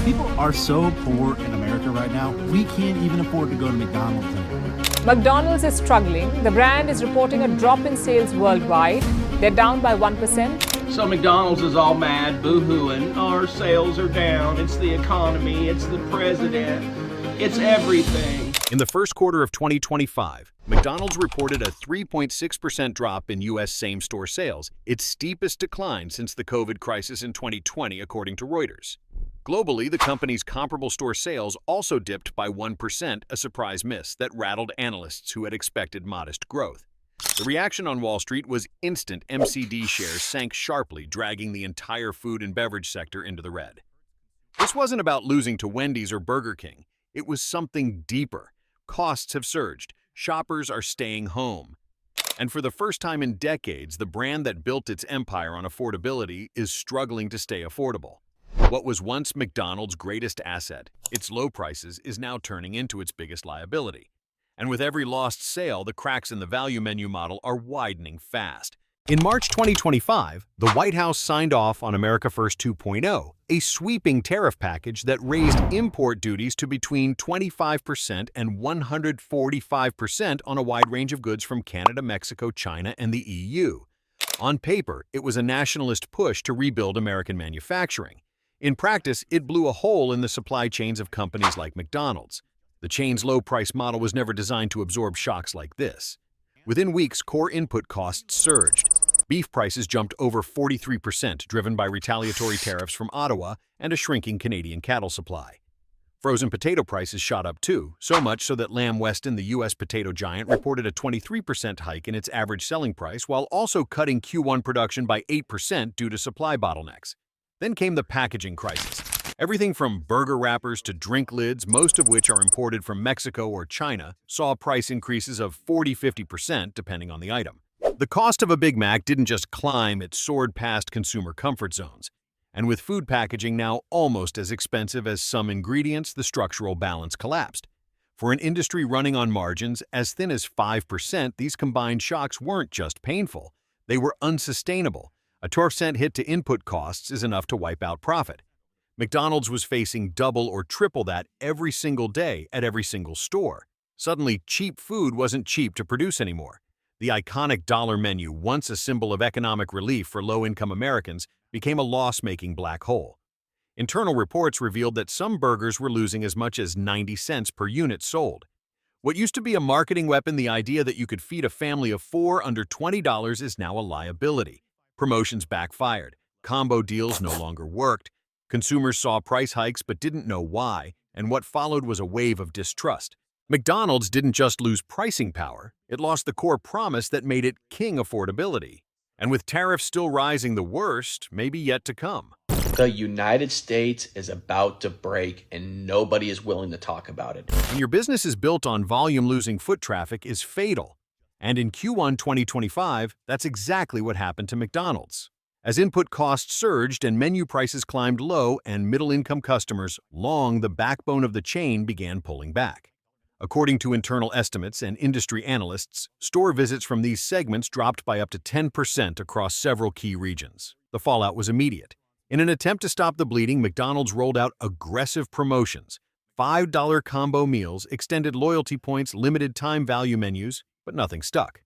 People are so poor in America right now, we can't even afford to go to McDonald's anymore. McDonald's is struggling. The brand is reporting a drop in sales worldwide. They're down by 1%. So McDonald's is all mad, boo-hooing. Our sales are down. It's the economy. It's the president. It's everything. In the first quarter of 2025, McDonald's reported a 3.6% drop in U.S. same-store sales, its steepest decline since the COVID crisis in 2020, according to Reuters. Globally, the company's comparable store sales also dipped by 1%, a surprise miss that rattled analysts who had expected modest growth. The reaction on Wall Street was instant. MCD shares sank sharply, dragging the entire food and beverage sector into the red. This wasn't about losing to Wendy's or Burger King. It was something deeper. Costs have surged. Shoppers are staying home. And for the first time in decades, the brand that built its empire on affordability is struggling to stay affordable. What was once McDonald's greatest asset, its low prices, is now turning into its biggest liability. And with every lost sale, the cracks in the value menu model are widening fast. In March 2025, the White House signed off on America First 2.0, a sweeping tariff package that raised import duties to between 25% and 145% on a wide range of goods from Canada, Mexico, China, and the EU. On paper, it was a nationalist push to rebuild American manufacturing. In practice, it blew a hole in the supply chains of companies like McDonald's. The chain's low-price model was never designed to absorb shocks like this. Within weeks, core input costs surged. Beef prices jumped over 43%, driven by retaliatory tariffs from Ottawa and a shrinking Canadian cattle supply. Frozen potato prices shot up too, so much so that Lamb Weston, the U.S. potato giant, reported a 23% hike in its average selling price while also cutting Q1 production by 8% due to supply bottlenecks. Then came the packaging crisis. Everything from burger wrappers to drink lids, most of which are imported from Mexico or China, saw price increases of 40–50% depending on the item. The cost of a Big Mac didn't just climb, it soared past consumer comfort zones. And with food packaging now almost as expensive as some ingredients, the structural balance collapsed. For an industry running on margins as thin as 5%, these combined shocks weren't just painful, they were unsustainable. A 12-cent hit to input costs is enough to wipe out profit. McDonald's was facing double or triple that every single day at every single store. Suddenly, cheap food wasn't cheap to produce anymore. The iconic dollar menu, once a symbol of economic relief for low-income Americans, became a loss-making black hole. Internal reports revealed that some burgers were losing as much as 90 cents per unit sold. What used to be a marketing weapon, the idea that you could feed a family of 4 under $20, is now a liability. Promotions backfired. Combo deals no longer worked. Consumers saw price hikes but didn't know why, and what followed was a wave of distrust. McDonald's didn't just lose pricing power, it lost the core promise that made it king affordability. And with tariffs still rising, the worst may be yet to come. The United States is about to break, and nobody is willing to talk about it. When your business is built on volume, losing foot traffic is fatal. And in Q1 2025, that's exactly what happened to McDonald's. As input costs surged and menu prices climbed low and middle-income customers, long the backbone of the chain, began pulling back. According to internal estimates and industry analysts, store visits from these segments dropped by up to 10% across several key regions. The fallout was immediate. In an attempt to stop the bleeding, McDonald's rolled out aggressive promotions, $5 combo meals, extended loyalty points, limited-time value menus, but nothing stuck.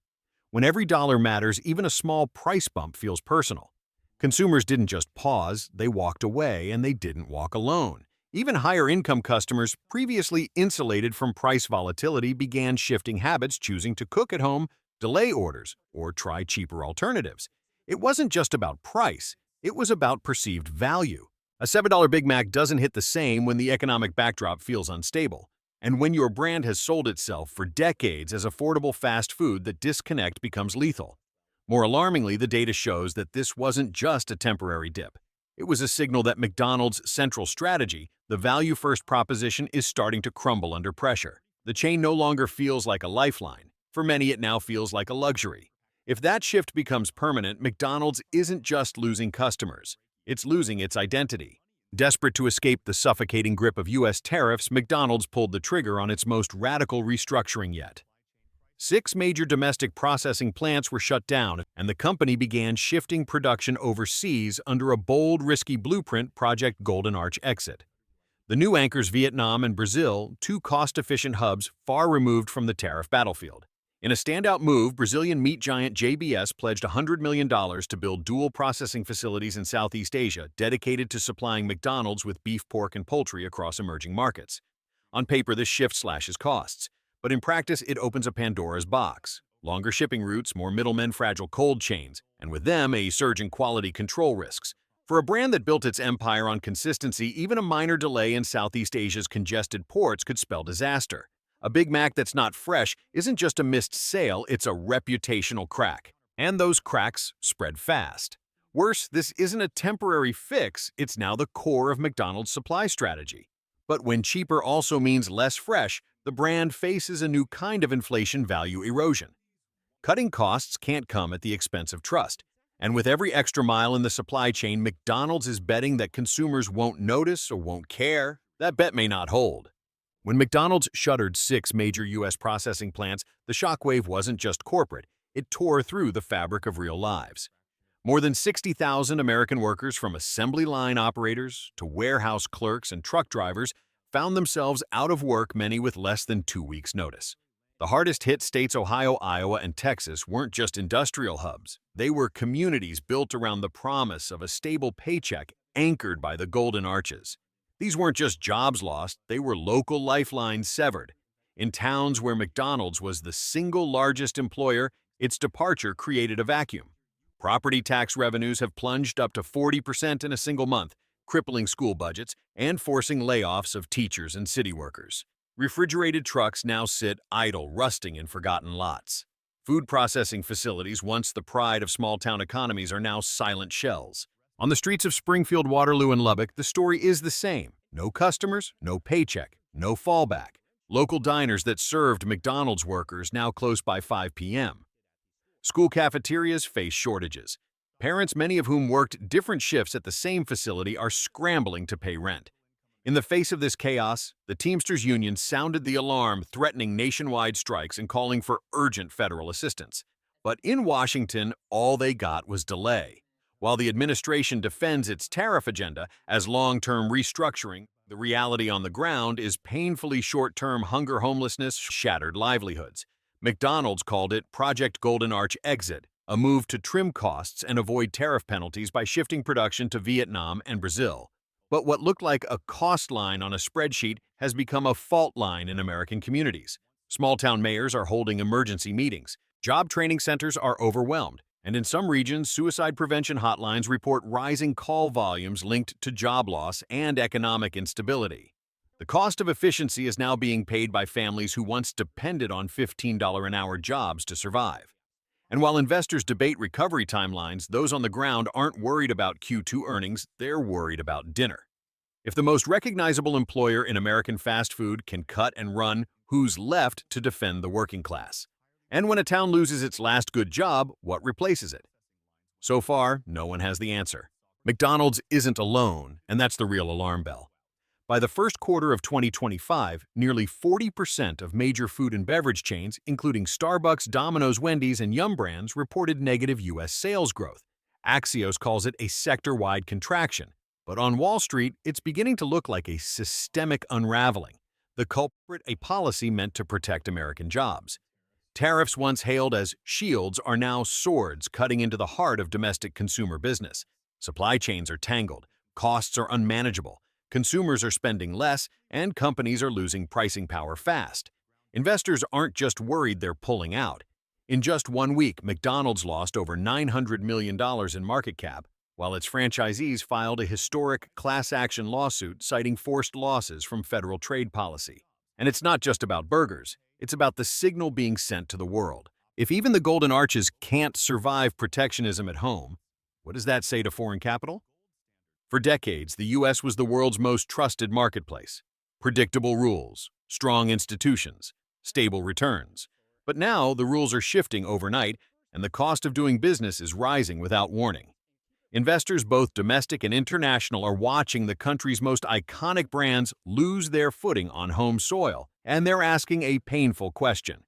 When every dollar matters, even a small price bump feels personal. Consumers didn't just pause, they walked away, and they didn't walk alone. Even higher-income customers, previously insulated from price volatility, began shifting habits, choosing to cook at home, delay orders, or try cheaper alternatives. It wasn't just about price, it was about perceived value. A $7 Big Mac doesn't hit the same when the economic backdrop feels unstable. And when your brand has sold itself for decades as affordable fast food, the disconnect becomes lethal. More alarmingly, the data shows that this wasn't just a temporary dip. It was a signal that McDonald's central strategy, the value-first proposition, is starting to crumble under pressure. The chain no longer feels like a lifeline. For many, it now feels like a luxury. If that shift becomes permanent, McDonald's isn't just losing customers, it's losing its identity. Desperate to escape the suffocating grip of U.S. tariffs, McDonald's pulled the trigger on its most radical restructuring yet. 6 major domestic processing plants were shut down, and the company began shifting production overseas under a bold, risky blueprint, Project Golden Arch Exit. The new anchors Vietnam and Brazil, two cost-efficient hubs far removed from the tariff battlefield. In a standout move, Brazilian meat giant JBS pledged $100 million to build dual processing facilities in Southeast Asia dedicated to supplying McDonald's with beef, pork, and poultry across emerging markets. On paper, this shift slashes costs, but in practice, it opens a Pandora's box. Longer shipping routes, more middlemen, fragile cold chains, and with them, a surge in quality control risks. For a brand that built its empire on consistency, even a minor delay in Southeast Asia's congested ports could spell disaster. A Big Mac that's not fresh isn't just a missed sale, it's a reputational crack. And those cracks spread fast. Worse, this isn't a temporary fix, it's now the core of McDonald's supply strategy. But when cheaper also means less fresh, the brand faces a new kind of inflation value erosion. Cutting costs can't come at the expense of trust. And with every extra mile in the supply chain, McDonald's is betting that consumers won't notice or won't care. That bet may not hold. When McDonald's shuttered 6 major U.S. processing plants, the shockwave wasn't just corporate. It tore through the fabric of real lives. More than 60,000 American workers, from assembly line operators to warehouse clerks and truck drivers, found themselves out of work, many with less than 2 weeks' notice. The hardest-hit states Ohio, Iowa, and Texas weren't just industrial hubs. They were communities built around the promise of a stable paycheck anchored by the Golden Arches. These weren't just jobs lost, they were local lifelines severed. In towns where McDonald's was the single largest employer, its departure created a vacuum. Property tax revenues have plunged up to 40% in a single month, crippling school budgets and forcing layoffs of teachers and city workers. Refrigerated trucks now sit idle, rusting in forgotten lots. Food processing facilities, once the pride of small-town economies, are now silent shells. On the streets of Springfield, Waterloo, and Lubbock, the story is the same. No customers, no paycheck, no fallback. Local diners that served McDonald's workers now close by 5 p.m. School cafeterias face shortages. Parents, many of whom worked different shifts at the same facility, are scrambling to pay rent. In the face of this chaos, the Teamsters Union sounded the alarm, threatening nationwide strikes and calling for urgent federal assistance. But in Washington, all they got was delay. While the administration defends its tariff agenda as long-term restructuring, the reality on the ground is painfully short-term hunger, homelessness, shattered livelihoods. McDonald's called it Project Golden Arch Exit, a move to trim costs and avoid tariff penalties by shifting production to Vietnam and Brazil. But what looked like a cost line on a spreadsheet has become a fault line in American communities. Small-town mayors are holding emergency meetings. Job training centers are overwhelmed. And in some regions, suicide prevention hotlines report rising call volumes linked to job loss and economic instability. The cost of efficiency is now being paid by families who once depended on $15 an hour jobs to survive. And while investors debate recovery timelines, those on the ground aren't worried about Q2 earnings, they're worried about dinner. If the most recognizable employer in American fast food can cut and run, who's left to defend the working class? And when a town loses its last good job, what replaces it? So far, no one has the answer. McDonald's isn't alone, and that's the real alarm bell. By the first quarter of 2025, nearly 40% of major food and beverage chains, including Starbucks, Domino's, Wendy's, and Yum Brands, reported negative U.S. sales growth. Axios calls it a sector-wide contraction. But on Wall Street, it's beginning to look like a systemic unraveling. The culprit, a policy meant to protect American jobs. Tariffs, once hailed as shields, are now swords cutting into the heart of domestic consumer business. Supply chains are tangled, costs are unmanageable, consumers are spending less, and companies are losing pricing power fast. Investors aren't just worried they're pulling out. In just 1 week, McDonald's lost over $900 million in market cap, while its franchisees filed a historic class action lawsuit citing forced losses from federal trade policy. And it's not just about burgers. It's about the signal being sent to the world. If even the Golden Arches can't survive protectionism at home, what does that say to foreign capital? For decades, the U.S. was the world's most trusted marketplace. Predictable rules, strong institutions, stable returns. But now the rules are shifting overnight, and the cost of doing business is rising without warning. Investors, both domestic and international, are watching the country's most iconic brands lose their footing on home soil, and they're asking a painful question.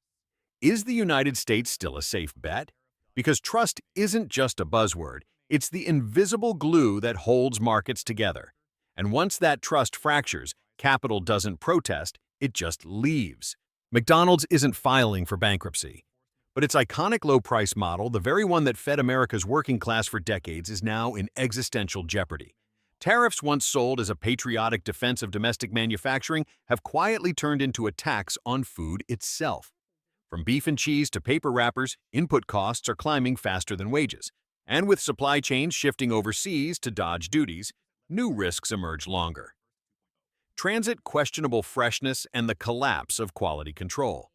Is the United States still a safe bet? Because trust isn't just a buzzword, it's the invisible glue that holds markets together. And once that trust fractures, Capital doesn't protest, it just leaves. McDonald's isn't filing for bankruptcy. But its iconic low-price model, the very one that fed America's working class for decades, is now in existential jeopardy. Tariffs, once sold as a patriotic defense of domestic manufacturing, have quietly turned into a tax on food itself. From beef and cheese to paper wrappers, input costs are climbing faster than wages. And with supply chains shifting overseas to dodge duties, new risks emerge longer. Transit, questionable freshness, and the collapse of quality control.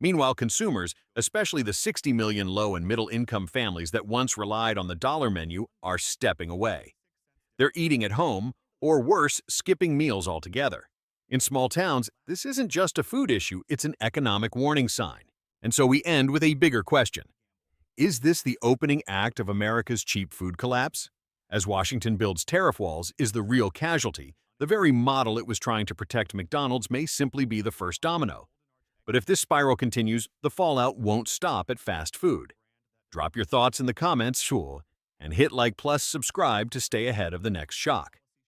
Meanwhile, consumers, especially the 60 million low- and middle-income families that once relied on the dollar menu, are stepping away. They're eating at home, or worse, skipping meals altogether. In small towns, this isn't just a food issue, it's an economic warning sign. And so we end with a bigger question. Is this the opening act of America's cheap food collapse? As Washington builds tariff walls, is the real casualty, the very model it was trying to protect McDonald's, may simply be the first domino. But if this spiral continues, the fallout won't stop at fast food. Drop your thoughts in the comments, and hit like plus subscribe to stay ahead of the next shock.